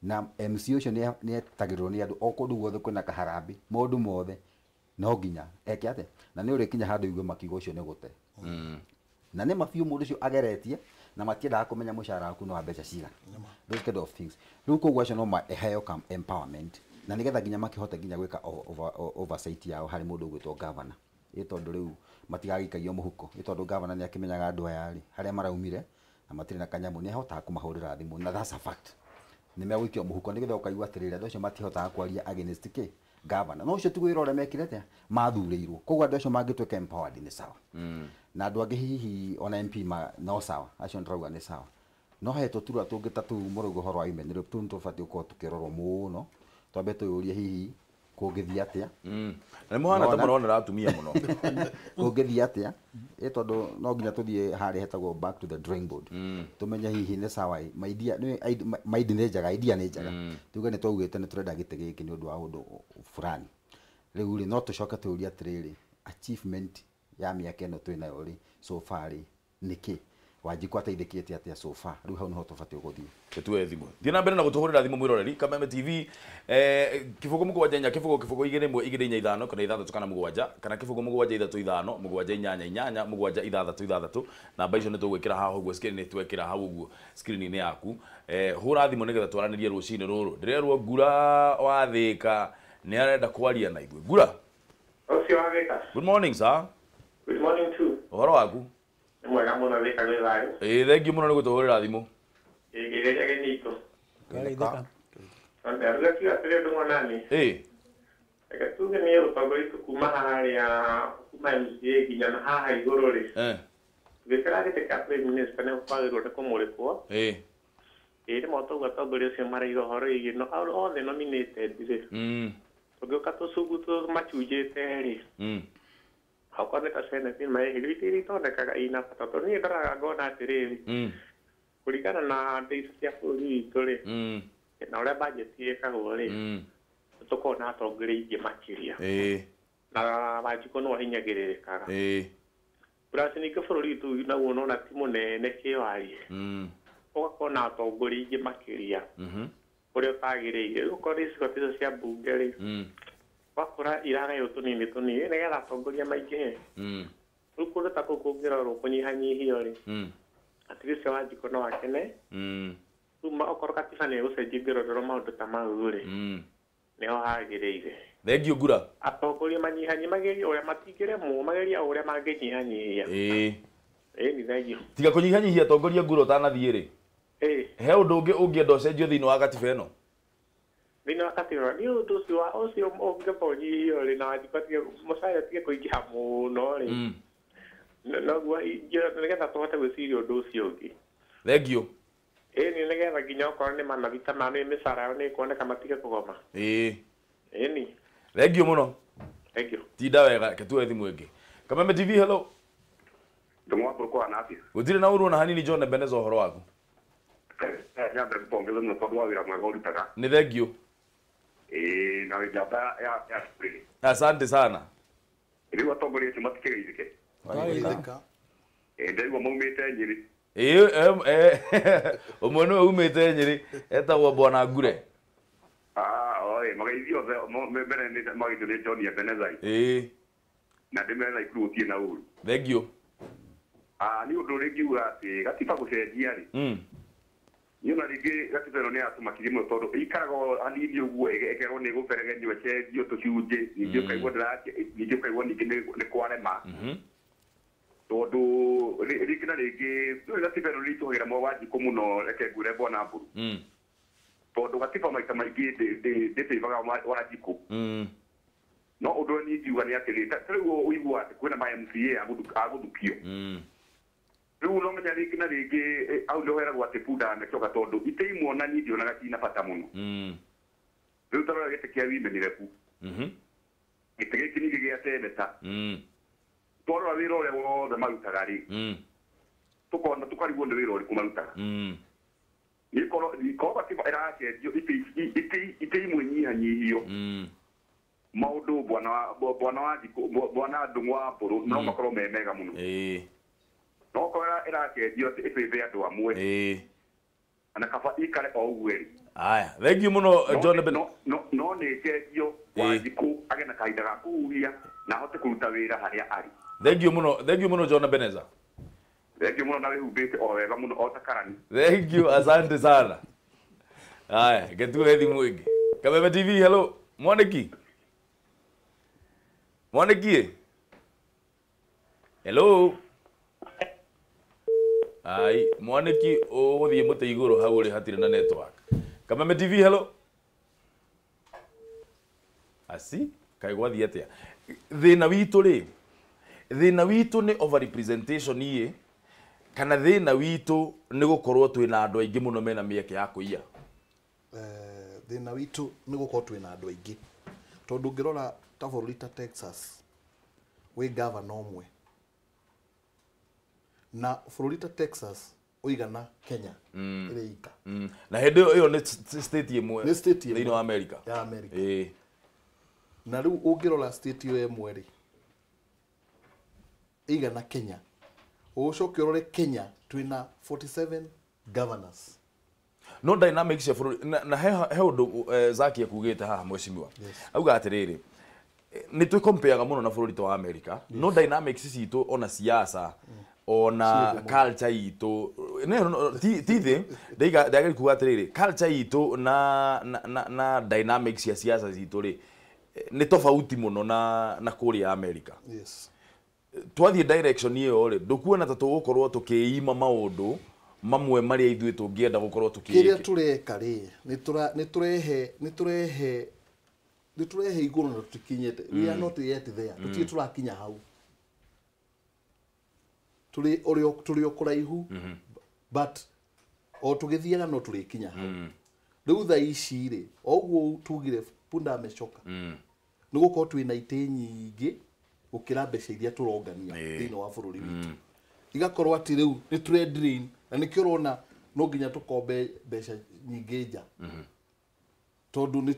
D: Na MC ũcio nĩ etagĩrĩrwo nĩ andũ o kũndũ guothe kwĩna kaharambi maũndũ mothe no nginya eke atĩ na nĩ ũrĩ kinya handũ igue makiugo ũcio nĩ gũte. Na nĩ mabiũ mũndũ ũcio ageretie na matiendaga kũmenya mũcara waku no mbeca cigana. Those kind of things. Rĩu koguo acio no maheo empowerment na nĩgetha nginya makĩhote nginya gwĩka oversight yao harĩ mũndũ ũgwĩtwo governor. Tondũ rĩu matigagĩikagia mũhuko. Tondũ governor nĩ akĩmenyaga andũ aya rĩ harĩa maraumire na matirĩ na kanyamũ nĩ ahotaga kũmahũrĩra thimũ na that's a fact. Nĩ megũikio mũhuko nĩgetha ũkaigua atĩrĩrĩ andũ acio matihotaga kwaria against kĩ governor. No ũcio ti wĩra ũrĩa mekire mathurĩirwo. Koguo andũ acio mangĩtuĩka empowered nĩ sawa. Na andũ angĩ hihi ona MP no sawa. Acio ndĩrauga nĩ sawa. No hetwo turwa tũngĩ ta tũu mũrauga ũhoro wa imenero tũu tũbatiĩ gũkorwo tũkĩrorwo mũno. Twambe tũyũrie hihi kũngĩthiĩ atĩa.
A: Na mũhana ta mũronera atumia mũno.
D: Kũngĩthiĩ atĩa. Tondũ no nginya tũthiĩ harĩa hetagwo back to the drawing board. Tũmenye hihi nĩ sawa idea nĩ njega idea nĩ njega. Tuge nĩ twaugĩte nĩ tũrenda gĩtĩ gĩkĩ nĩ ũndũ wa ũndũ fulani. Rĩu rĩ no tũcoke tũũrie atĩrĩrĩ achievement ya mĩaka ĩno twĩnayo rĩ so far rĩ nĩkĩ Wanjiku ateithĩkĩte atĩa so far. Rĩu hau nĩho tũbatiĩ gũthiĩ.
A: Tũtue thimũ. Thiĩ na mbere na gũtũhũrĩra thimũ mwĩroreri Kameme TV kĩbũgũ mũgwanja inya kĩbũgũ 2-1-2-5 kana 6 kana 7 kana kĩbũgũ mũgwanja 3-5 7-8-8 7-6-6 namba icio nĩ tũgwĩkĩra haha ũguo screen nĩ twekĩra hau ũguo screen-inĩ yaku. Hũra thimũ nĩgetha twaranĩrie rũcinĩ rũrũ. Ndĩrerwo Ngura wa Thĩka nĩ arenda kwaria na ithuĩ. Ngura.
E: Ũcio wa Thĩka.
A: Good morning sir.
E: Good morning too.
A: Ũhoro waku?
E: Mwega mũno Thĩka gwĩ thayũ.
A: Thengiũ mũno nĩ gũtũhũrĩra thimũ.
E: Gereja gĩnyitũ.
C: Thĩka.
E: Onda ruga kiuga atĩrĩ ũndũ mwanani. Reke tuge nĩ ũtongoria kuma harĩa kuma MCA nginya na haha igũrũ rĩ. Gĩkĩra gĩtĩ ka Prime Minister nĩ kwagĩrĩirwo nĩ kũmũrĩkwo. Nĩ mũtongoria atongoria ũcio maraiga ũhoro ĩgiĩ no othe nominated rĩ. Tũngĩũka tũcugu tũmachunjĩte rĩ. Hakone ta Senate mai hilitiri tonekaga ina patato ni ndaraga ngona atiriri kuringana na ndeiso cia bũrũri witũ rĩ na ũrĩa budget ĩkagwo rĩ tũkorwo na atongoria aingĩ makĩria na Wanjikũ no ahinyagĩrĩrĩkaga plus ningĩ bũrũri witũ naguo ũnona ti mũnene kĩwarie ũgakorwo na atongoria aingĩ makĩria ũrĩa ũtagĩrĩire ũkorwo nĩ icigo icio cia mbunge rĩ wakora iragayo tũnini nĩgetha atongoria maingĩ rĩu kũndũ ta kũu kũngĩrorwo kũnyihanyihio rĩ at least Wanjikũ no akene rĩu okorwo katiba nĩ ĩgũcenjio ngĩrorerwo maũndũ ta mau rĩ nĩho hagĩrĩire.
A: Thengio Ngura.
E: Atongoria magerie ũrĩa matingĩremwo magerie ũrĩa mangĩnyihanyihia. Ni thengio. Tiga
A: kũnyihanyihia atongoria Ngura ũtanathiĩ rĩ. He ũndũ ũngĩ ũngĩenda ũcenjio thĩinĩ wa katiba ĩno?
E: Thĩinĩ wa katiba nĩ ũndũ ũcio ũngĩbonyihio rĩ na Wanjikũ mũcara tige kũingĩha mũno rĩ. Naguo nĩgetha tũhote gwĩciria ũndũ ũcio ũngĩ.
A: Thengio.
E: Ni nĩgetha nginya okorwo nĩ manavita ma mĩcara yao nĩ ĩkuoneka matige kũgoma. Ni.
A: Thengio mũno.
E: Thengio.
A: Tinda wega ketue thimũ ĩngĩ. Kameme TV, hello.
F: Ndumwapo kwa napi.
A: Gũtirĩ na ũru na hanini John Ebeneza ũhoro waku.
F: Nyambe kupongeza na tondũ wa wĩra mwega ũrutaga.
A: Nĩ thengio.
F: Na wĩjamba ya spring.
A: Asante sana.
F: Rĩu atongoria acio matikĩgeithĩke.
B: Wageithĩka.
F: Ndaigua maumĩte Nyĩrĩ.
A: Ũmwe nĩwe umĩte Nyĩrĩ etagwo Bwana Ngure.
F: Magaithio mbere nĩ magaithio nĩ John Ebeneza. Na ndĩmera ikuru ũtie na ũru.
A: Thengio.
F: Nĩ ũndũ ũrĩa ngiuga atĩ gatiba gũcenjia rĩ. Niona rĩngĩ gatiba ĩno nĩ yatũmakirie mũno tondũ ikaraga hanini ũguo ĩgerwo nĩ gũberegenio ĩcenjio tũcunjĩ ningĩ ũkaigua ningĩ nĩ kwarema. Tondũ rĩngĩ na rĩngĩ gatiba ĩno nĩ itũhagĩra Wanjikũ mũno reke ngwĩre Bwana Mburu. Tondũ gatiba maita maingĩ ndĩteithaga Wanjikũ. No ũndũ ũrĩa niĩ ngiuga nĩ atĩrĩ rĩu ũigua atĩ kwĩna ma MCA agũthukio. Rĩu no menya rĩngĩ na rĩngĩ au nĩho heragwo atĩ bunda amecoka tondũ itĩ imwe na niĩ ndionaga ciina bata mũno. Rĩu tarora gĩtĩ kĩa women rep. Gĩtĩ gĩkĩ ningĩ gĩa seneta. Twarora wĩra ũrĩa wothe marutaga rĩ. Tũkona tũkarigwo nĩ wĩra ũrĩkũ marutaga. Nĩkorwo gatiba ĩracenjio itĩ imwe nyihanyihio. Maũndũ Bwana Wanjikũ Bwana Ndung'u Mburu no makorwo me mega mũno. No korwo ĩracenjio ĩteithie andũ amwe. Na kaba ikare o ũguo ĩrĩ.
A: Aya, thengio mũno John Ebeneza.
F: No nĩ ĩcenjio Wanjikũ agĩe na kahinda ga kũhuhia na ahote kũruta wĩra harĩa arĩ.
A: Thengio mũno John Ebeneza.
F: Thengio mũno na wĩhumbĩte o wega mũno o ta karani.
A: Thengio, asante sana. Aya, getue thimũ ĩngĩ. Kameme TV, hello. Mwaniki. Mwaniki. Hello. Ai, Mwaniki ũgũthiĩ mũtĩ igũrũ hau ũrĩ hatirĩ na network. Kameme TV, hello. Asi, kaĩ gwathiĩ atĩa? Thĩna witũ nĩ over representation iĩ kana thĩna witũ nĩ gũkorwo twĩna andũ aingĩ mũno mena mĩeke ya kũiya.
B: Thĩna witũ nĩ gũkorwo twĩna andũ aingĩ tondũ ngĩrora ta bũrũri ta Texas wĩ governor ũmwe na bũrũri ta Texas ũigana Kenya ĩrĩ ika.
A: Na hĩndĩ ĩyo nĩ state ĩmwe thĩinĩ wa America.
B: Ya America. Na rĩu ũngĩrora state ĩyo ĩmwe rĩ igana Kenya ũcoke ũrore Kenya twĩna 47 governors.
A: No dynamics ya bũrũri na he ũndũ Zaki akugĩte haha mwecimiwa. Auga atĩrĩrĩ nĩ twĩkompeaga mũno na bũrũri wa America. No dynamics citũ ona siasa ona culture itũ tithi ndagĩrĩ kuga atĩrĩrĩ culture itũ na dynamics ya siasa citũ rĩ nĩ tofauti mũno na kũrĩa America.
B: Yes.
A: Twathiĩ direction ĩyo rĩ ndũkuona ta tũgũkorwo tũkĩima maũndũ mamwe marĩa ithuĩ tũngĩenda gũkorwo tũkĩĩka.
B: Kĩrĩa tũreka rĩ nĩ tũrehe igũrũ na tũkinyĩte. We are not yet there. Tũtirĩ tũrakinya hau. Tũrĩ o kũraihu but o tũgĩthiaga no tũrĩkinya hau. Rĩu thaa ici rĩ o ũguo tugire punda amecoka. Nĩ gũkorwo twĩna itĩ nyingĩ gukira mbeca iria turongania thini wa bururi witu igakorwo ati riu ni trade drain na nikio urona no nginya tukombe mbeca nyingi nja tondu ni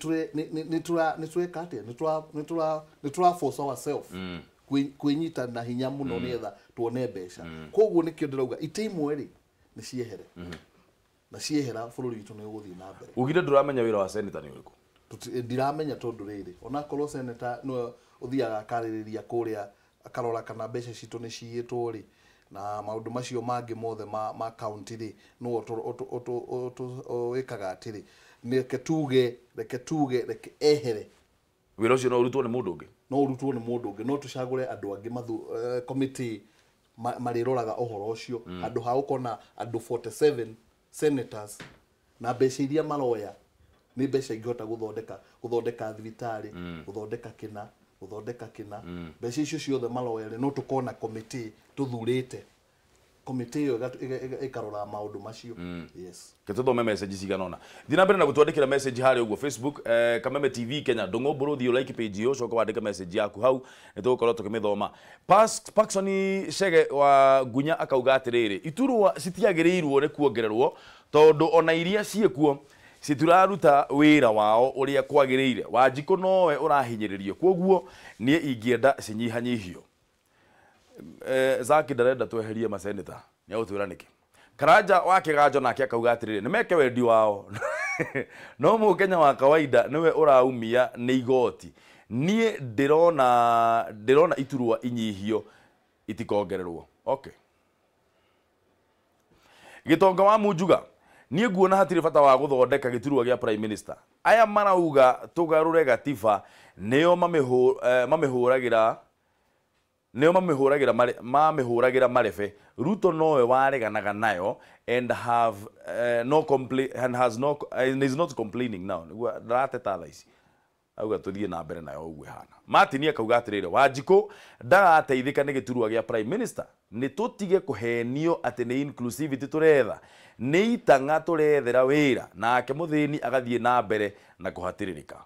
B: tureka atia ni tura force ourselves kwinyita na hinya muno nietha tuone mbeca koguo nikio ndirauga iteimwe ri ni ciehere na ciehera bururi witu ni guthii na mbere
A: ugire nduramenya wira wa senator ni uriku
B: ndiramenya tondu riri ona korwo senator no uthiaga akaririria kuria akarora kana mbeca citu ni ciitwo ri na maundu macio mangi mothe ma county ri no wikaga atiri reke tuge ehere
A: wira ucio no urutwo ni mundu ungi
B: no tucagure andu angi committee mariroraga uhoro ucio andu ha ukona andu 47 senators na mbeca iria maroya ni mbeca ingihota guthondeka thibitari guthondeka kina mbeca icio ciothe maroya no tukona committee tuthurite committee yo ikarora maundu macio yes
A: ketuthome message ciganona thina mbere na gutwandikira message hari uguo Facebook Kameme TV Kenya ndungu buruthi like page yo coka wandika message yaku hau nitugukorwo tukimithoma Paxson Shege wa Gunya akauga atiriri iturwa citiagirirwo ni kuongererwo tondu ona iria ciekuo cituraruta wira wao uria kwagiriire Wanjiko nowe urahinyiririo koguo nie ingienda cinyihanyihio Zaki ndarenda tweherie maseneta ni autwira niki Karanja wake gajo nake akauga atiriri nimeke wendi wao no mu Kenya wa kawaida niwe uraumia ni igoti nie ndirona iturwa inyihio itikongererwo okay Gitonga wa Munjuga nie nguona hatiri bata wa guthondeka giturwa gia prime minister aya marauga tugarure gatiba neo mamihuragira marebe Ruto nowe wareganaga nayo and is not complaining now ndateta thaici auga tuthie na mbere nayo ugwe hana Martin akauga atirire Wanjiko ndagateithika ni giturwa gia prime minister ni tutige kuhenio ati ni inclusivity turetha ni itanga turethera wira nake muthini agathie na mbere na kuhatiririka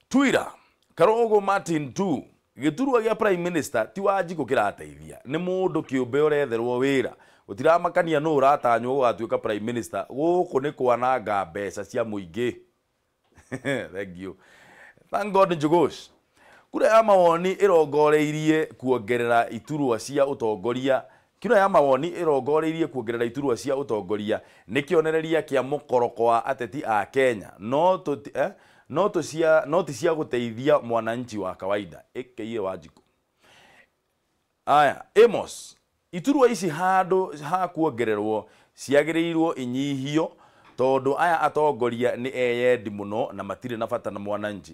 A: Twitter Karogo Martin 2 giturwa gia prime minister ti Wanjiko kirateithia ni mundu kiumbe uretherwo wira utiramakania no uratanywo gugatuika prime minister guku ni kwananga mbeca cia muingi thank you thank God Njugos kura ya Mawoni irongoreirie kuongerera iturwa cia utongoria kura ya Mawoni irongoreirie kuongerera iturwa cia utongoria ni kionereria kia mukoroko wa ateti a Kenya no ti cia guteithia mwananchi wa kawaida eke Wanjiko aya Amos iturwa ici handu ha kuongererwo ciagirirwo inyihio tondu aya atongoria ni eyendi muno na matire na bata na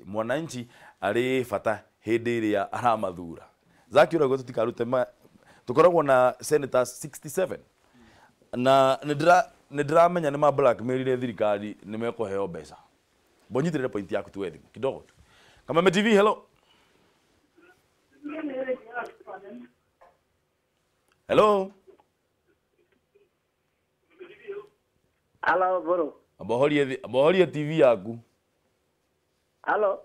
A: mwananchi ari bata hindi iria aramathura Zaki urago tutikarute tukoragwo na senators 67 na nidramenya ni ma blackmail thirikari ni mekoheo mbeca bonyitirire point yaku tu wethi kidogo tu Kameme TV hello
G: Hello, bro.
A: Abohorie TV yaku.
G: Hello.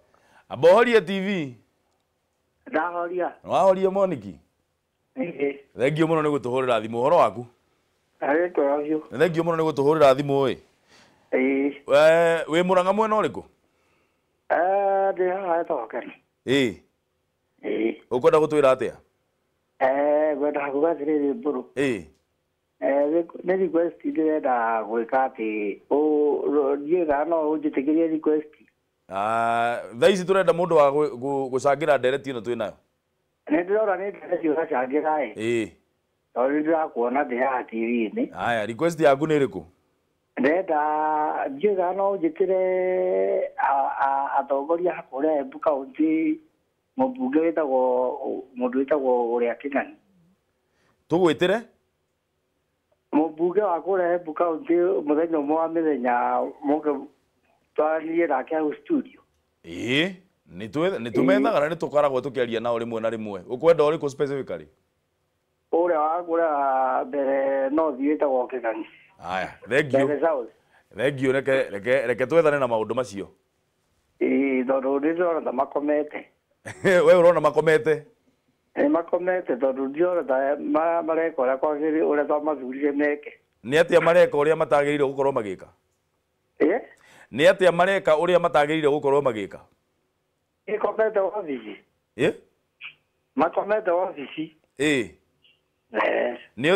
A: Abohorie TV.
G: Ndahoria.
A: Wahorie Moniki. Thengio muno ni gutuhurira thimu horo waku.
G: Arĩtũragio.
A: Thengio muno ni gutuhurira thimu oi. We Murang'a mwena uriku?
G: Ndi haha Tokeni.
A: Ukwenda gutwira atia?
G: Gwenda kuga atĩrĩrĩ bro. Nĩ request ndĩrenda gwĩka atĩ ndiĩga no ũnjĩtĩkĩrie request.
A: Thaa ici turenda mundu wa gucangira ndereti ino twinayo.
G: Nĩ ndĩrona nĩ ndereti ũgacangira tondũ ndĩrakuona ndĩ haha TV-inĩ.
A: Aya request yaku nĩ ĩrĩkũ?
G: Ndĩrenda ndiĩga no ũnjĩtĩre atongoria hakũrĩa Embu County mũmbunge mũndũ wĩtagwo ũrĩa Kĩng'ang'i.
A: Tũgwĩtĩre?
G: Mũmbunge wa kũrĩa Embu County mũthenya ũmwe wa mĩthenya mũke twarie nake hau studio.
A: Nĩtũmethaga na nĩtũkoragwo tũkĩaria nao rĩmwe na rĩmwe. Ũkwenda ũrĩkũ specifically?
G: Ũrĩa wa kũrĩa mbere North wĩtagwo Kĩng'ang'i.
A: Aya, thengiũ reke twethane na maũndũ macio.
G: Tondũ ndĩrona ta makomete.
A: we urona makomete
G: makomete tondu ndiona ta mareka uria kwagiri uria twamathurire meke
A: ni atia mareka uria matagirire gukorwo magika ni atia mareka uria matagirire gukorwo magika
G: komete wabici makomete wabici
A: ni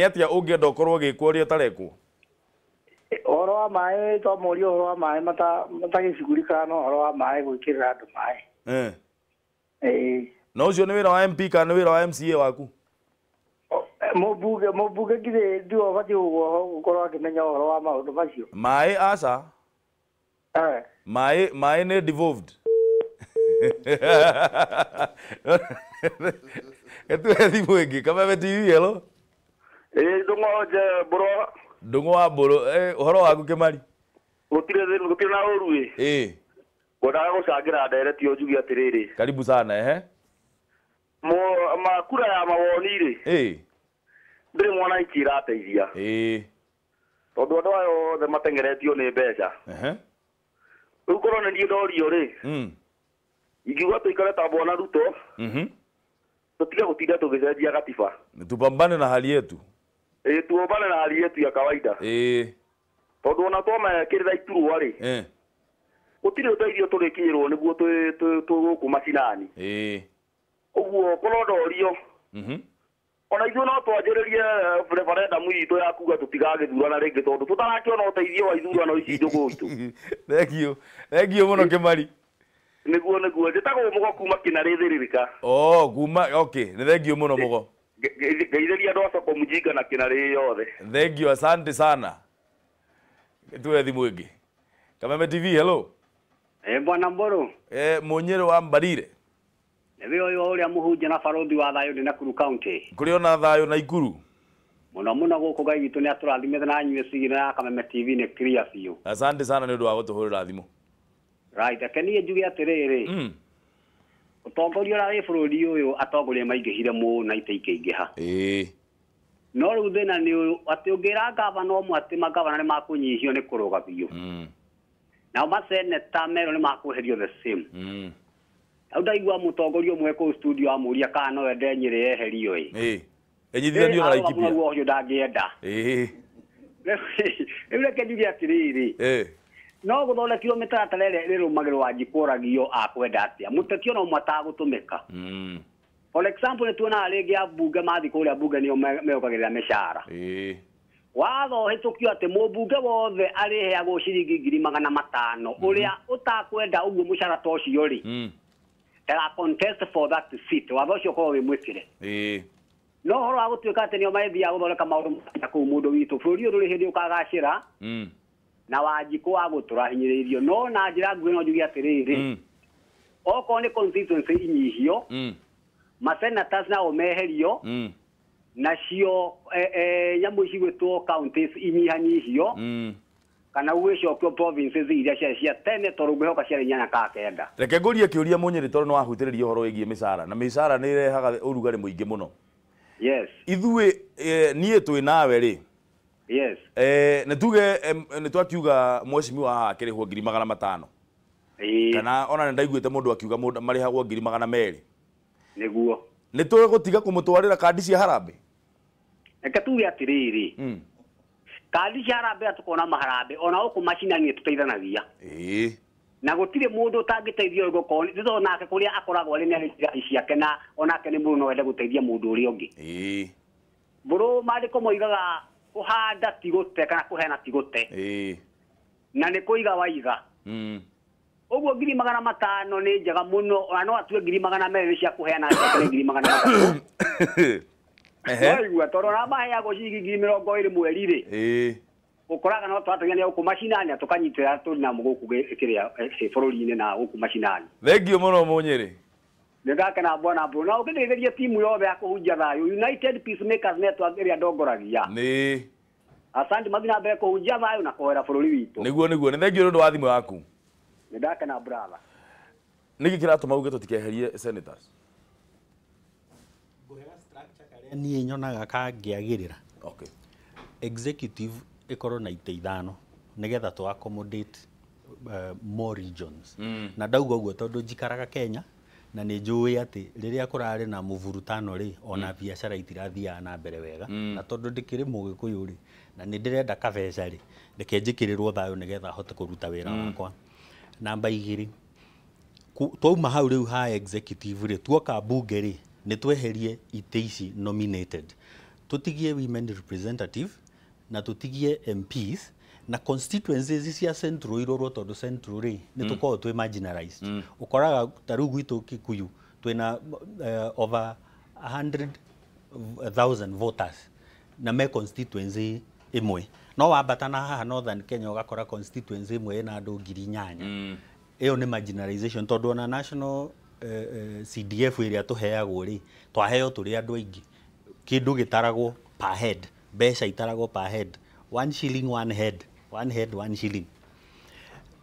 A: atia ungienda ukorwo gikwo uria tarekwo
G: horo wa maĩ twamoria horo wa maĩ matagĩcugurikana no horo wa maĩ gwĩkĩrĩra andũ maĩ
A: no ũcio nĩ wĩra wa MP kana nĩ wĩra wa MCA waku
G: mũmbunge ngithĩ ndiwe ũbatiĩ gũkorwo akĩmenya ũhoro wa maũndũ macio
A: maĩ aca maĩ nĩ devolved etuwe thimũ ĩngĩ Kameme TV hello
F: ndũng'o mbũro
A: ndũng'o wa mbũrũ ũhoro waku Kĩmari
F: gũtirĩ na ũru ngwendaga gũcangĩra ndereti o njuge atĩrĩrĩ
A: karibu sana
F: kura ya Mawoni rĩ ndĩrĩ mwana iki irateithia tondũ andũ aya othe mateng'eretio nĩ mbeca rĩu korwo nĩ niĩ ndorio rĩ ingiuga tũikare ta Bwana Ruto tutige gũtinda tũgĩcenjia gatiba
A: tupambane na hali yetu
F: tuombane na hali yetu ya kawaida tondũ ona twamekĩrĩra iturwa rĩ gũtirĩ ũteithio tũrĩkinyĩrwo nĩguo tũgũkũ macinani ũguo korwo ndorio ona ithuĩ no twanjĩrĩrie referendum itũ ya kuga tũtigagĩthurana rĩngĩ tondũ tũtarakĩona ũteithio wa ithurano ici njũgũ itũ
A: thengio mũno Kĩmari
F: nĩguo njĩtagwo Mũgo kuma Kĩnarĩ
A: kuma nĩ thengio mũno Mũgo
F: ngeithĩria andũ a Soko Mjinga na Kĩnarĩ yothe
A: thengio asante sana tuwe thimũ ĩngĩ Kameme TV hello
H: Bwana Mburu
A: Munyere wa Mbarire
H: Ewe oyo uria muhunjia na barothi wa thayo ndi Nakuru County
A: kuri ona thayo na Ikuru
H: muno guku gai gitu ni aturathimete na nyue sigina ya Kameme TV ni clear fiu
A: asante sana ni undu wa gutuhurira thimu
H: right akeni njuge atiriri utongoria ura wi bururi uyu atongoria maingihire mu na iteikeingiha no riu thina ni ati ungira gavana omwe ati magavana ni makunyihio ni kuruga biu na maseneta mero ni makuherio the same ndaigua mutongoria umwe ku studio amuria kana no ende Nyeri eherio
A: enyithia na Laikipia
H: no uyo ndangienda Ewe kenjuge atiriri no guthondekirwo mitaratara ĩrĩa ĩrũmagĩrĩrwo angĩkũragio akwenda atĩa mũteti ona ũmwe atagũtũmĩka for example nĩtuonaga rĩngĩ ambunge mathi kũrĩa mbunge nĩo meũkagĩrĩra mĩcara watho hĩtũkio atĩ mũmbunge wothe arĩheagwo ciringi 500,000 ũrĩa ũtakwenda ũguo mũcara ta ũcio rĩ ndara contest for that seat watho ũcio ũkorwo wĩ mwĩkĩre no horo wa gũtuĩka atĩ nĩo mathiaga gũthondeka maũndũ ma kũu mũndũ witũ bũrũri ũyũ ndũrĩ hĩndĩ ũkagacĩra na Wanjiku wa gũtũrahinyĩrĩrio no na njĩra nguhĩ no njuge atĩrĩrĩ okorwo nĩ constituency inyihio masenators nao meherio nacio nyamũ ici gwĩtwo counties inyihanyihio kana gwĩcokio provinces iria ciarĩ cia tene tondũ ngwĩhoka ciarĩ 8 kana 9
A: reke ngũrie kĩũria Munyeri tondũ no wahutĩrĩria ũhoro wĩgiĩ mĩcara na mĩcara nĩ ĩrehaga ũrugarĩ mũingĩ mũno ithuĩ niĩ twĩ nawe rĩ nituge nitwakiuga mwecimiwa haha akĩrĩhwo 500,000 kana ona ndaiguĩte mũndũ akiuga marĩhagwo 200,000
H: nĩguo
A: nĩtũgũtiga kũmũtwarĩra kandi cia harambe
H: reke tuge atĩrĩrĩ kandi cia harambe atukona maharambe ona gũkũ macinani tũteithanagia na gũtirĩ mũndũ ũtangĩteithio gũkorwo ndĩrona nake kũrĩa akoragwo arĩ nĩ ciake na onake nĩ mũndũ no wende gũteithia mũndũ ũrĩa ũngĩ mbũrũ maandĩko moigaga kuhanda tigute kana kuhena tigute na nĩ kũiga waiga ũguo 500,000 nĩ njega mũno ona no atue 200,000 cia kuheana cia 200,000 waigua tondũ na maheagwo ciringi 20 mweri rĩ ũkoraga no twatũgania gũkũ macinani tũkanyitĩra tũrĩ na mũgũkũ kĩrĩa bũrũri-inĩ na gũkũ macinani
A: thengio mũno Munyeri
H: nĩngakena Bwana Mburu na ũkĩndeithĩria timu yothe ya kũhunjia thayũ United Peacemakers Network ĩrĩa ndongoragia asante mathi na mbere kũhunjia thayũ na kũhoera bũrũri witũ
A: nĩguo nĩ thengio nĩ ũndũ wa thimũ yaku
H: nĩndakena brother
A: nĩkĩ kĩratũma uge tũtikeherie senators
C: niĩ nyonaga kangĩagĩrĩra executive ĩkorwo na ite 5 nĩgetha to accommodate more regions na ndauga ũguo tondũ njikaraga Kenya na nĩ njũĩ atĩ rĩrĩa kũrarĩ na mũvurutano rĩ ona biacara itirathiaga na mbere wega na tondũ ndĩkĩrĩ Mũgĩkũyũ rĩ na nĩ ndĩrenda kabeca rĩ reke njĩkĩrĩrwo thayũ nĩgetha hote kũruta wĩra wakwa. Namba 2 twauma hau rĩu ha executive rĩ tuoka bunge rĩ nĩ tweherie itĩ ici nominated tutigie women representative na tutigie MPs na constituencies cia central irorwo tondu central ri ni tukorwo twi marginalized ukoraga taru gwitu Kikuyu twina over 100,000 voters na me constituency imwe no wambatana haha northern Kenya ugakora constituency imwe ina andu 8,000 iyo ni marginalization tondu na national CDF iria tuheagwo ri twaheo turi andu aingi kindu gitaragwo per head beca itaragwo per head 1 shilling 1 head 1 head 1 shilling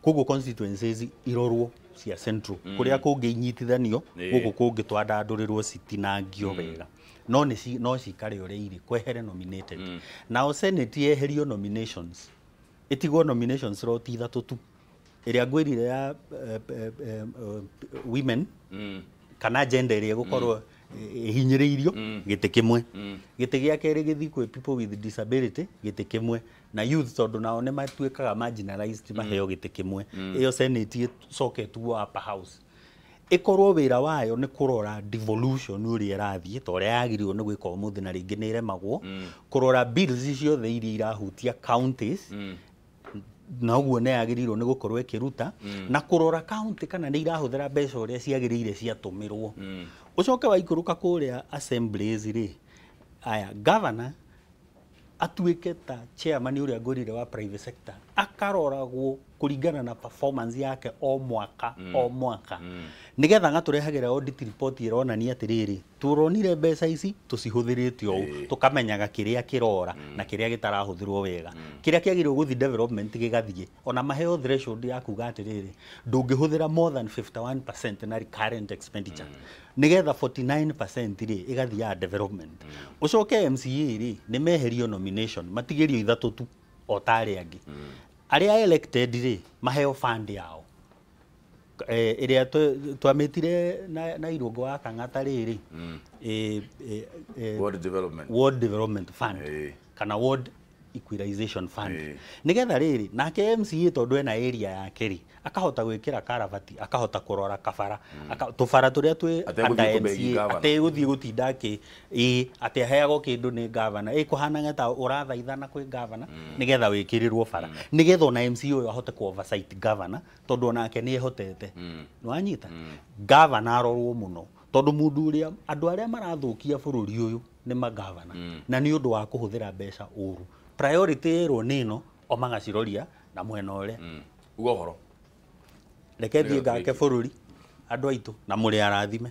C: koguo constituencies irorwo cia central kuria kunginyitithanio guku kungi twandandurirwo citinangio wega no cikare uria iri kwehere nominated now senate yeherio nominations itigwo nominations roti ithatu tu iria ngwirire ya women kana gender iria gukorwo hinyiriirio gite kimwe gite gia keri githi kwi people with disability gite kimwe na youth tondu nao ne matuikaga marginalized maheo gite kimwe iyo senate soke tu upper house ikorwo wira wayo ni kurora devolution uria irathie tore yagirirwo ni gwika umuthi na ringi ni iremagwo kurora bills ciothe iria irahutia counties na uguo ne yagirirwo ni gukorwo ikiruta na kurora county kana ni irahuthira mbeca uria ciagirire ciatumirwo ucoke waikuruka kuria assemblies ri aya governor atuike ta chairman uria ngurire wa private sector akaroragwo kuringana na performance yake o mwaka nigetha ngaturehagira audit report ironania atiriri turonire mbeca ici tucihuthirite o tukamenyaga kiria kirora na kiria gitarahuthirwo wega kiria kiagirwo guthi development gigathie ona maheo threshold ya kuga atiriri ndungihuthira more than 51% na recurrent expenditure nigetha 49% ri igathia ya development ucoke MCA ri ni meherio nomination matigirio ithatu tu otari angi aria elected ri maheo fund yao iria twamitire na irungu wa kang'ata riri ward development fund kana ward equalization fund nigetha riri nake MCA tondu ena area yake ri akahota gwikira karavati akahota kurora kabara tubara turia twi anda MCA ate guthie gutinda ki ate heago kindu ni governor kuhananga ta urathaithana kwi governor nigetha wikirirwo bara nigetha na MCA uyu ahote ku oversight governor tondu onake ni ehotete nwanyita governor arorwo muno tondu mundu uria andu aria marathukia bururi uyu ni magavana na ni undu wa kuhuthira mbeca uru priority ro nino o magaciroria na mwena ule ugo horo reke thie ngake bururi andu aitu na muri arathime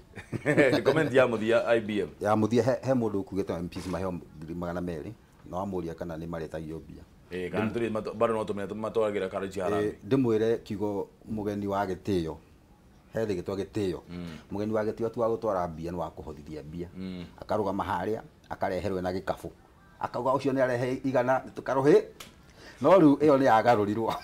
A: comment ya muthia IBM
D: ya muthia he mundu ukugite MPs maheo 200 no amuria kana ni maretagio mbia
A: kana turi bado no tumenya matwagira karaji harami
D: ndimwire kigo mugeni wa gitio hele gitwa gitio mugeni wa gitio tu agutwara mbia ni wa kuhothithia mbia akaruga maharia akareherwe na gikabu akauga ucio ni arehe igana tukaruhi no riu iyo ni agarurirwo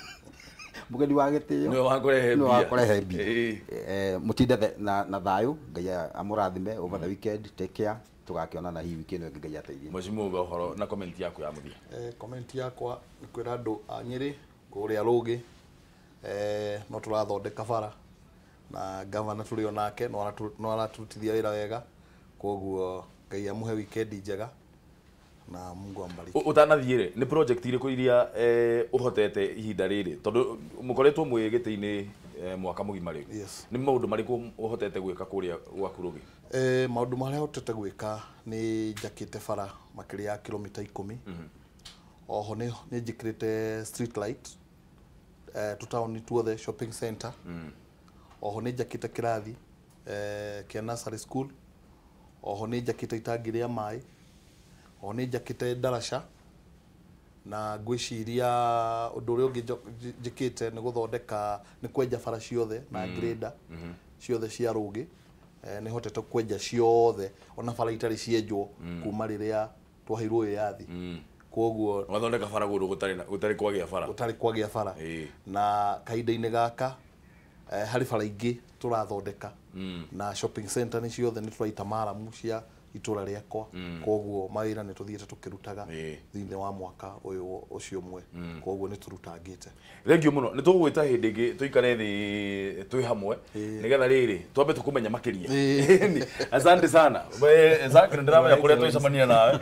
D: mugeni wa gitio
A: no wakorehe
D: mbia mutinde na thayu ngai amurathime over the weekend take care tugakiona na hii weekend ngai ateithie
A: mheshimiwa uga horo na comment yako ya muthia
B: comment yakwa ni kwira andu a Nyeri kuria rugi no turathondeka bara na governor turi onake no aratutithia wira wega koguo ngai amuhe weekend njega na Mungu ambariki
A: utanathiire ni project iriku iria uhotete ihinda riri tondu mukoretwo mwigite-ini mwaka mugima riu ni maundu mariku uhotete gwika kuria gwaku rugi
B: maundu maria hotete gwika ni njakite bara makiria ya kilomita 10 oho ni njikirite street light town tuothe shopping center oho ni njakite kirathi kia nursery school oho ni njakite itangi ria mai oho ni njakite darasha na ngwiciria undu uria ungi njikite ni guthondeka ni kwenja bara ciothe na grader ciothe cia rugi ni hotete kwenja ciothe ona bara itari cienjwo kuma riria twaheirwo yathi koguo
A: wathondeka bara gundu gutari kwagia bara
B: na kahinda-ini gaka hari bara ingĩ tũrathondeka na shopping center nĩ ciothe nĩ tũraita maramu cia itũra rĩakwa koguo mawĩra nĩ tũthiĩte tũkĩrutaga thĩinĩ wa mwaka ũyũ ũcio ũmwe koguo nĩ tũrutangĩte.
A: Thengio mũno nĩ tũgũgwĩta hĩndĩ ĩngĩ tũikare thĩ twĩ hamwe nĩgetha rĩrĩ twambe tũkũmenya makĩria. Asante sana Zak, ndĩramenya kũrĩa twĩcemania nawe.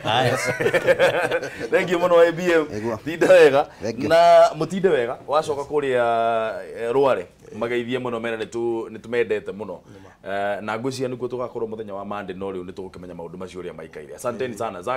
A: Thengio mũno IBM, tinda wega na mũtinde wega wacoka kũrĩa Rware mageithie mũno mena nĩ tũmendete mũno na ngwĩciria nĩkuo tũgakorwo mũthenya wa Monday no rĩu nĩ tũgũkĩmenya maũndũ macio ũrĩa maikaire. Asanteni sana Zak.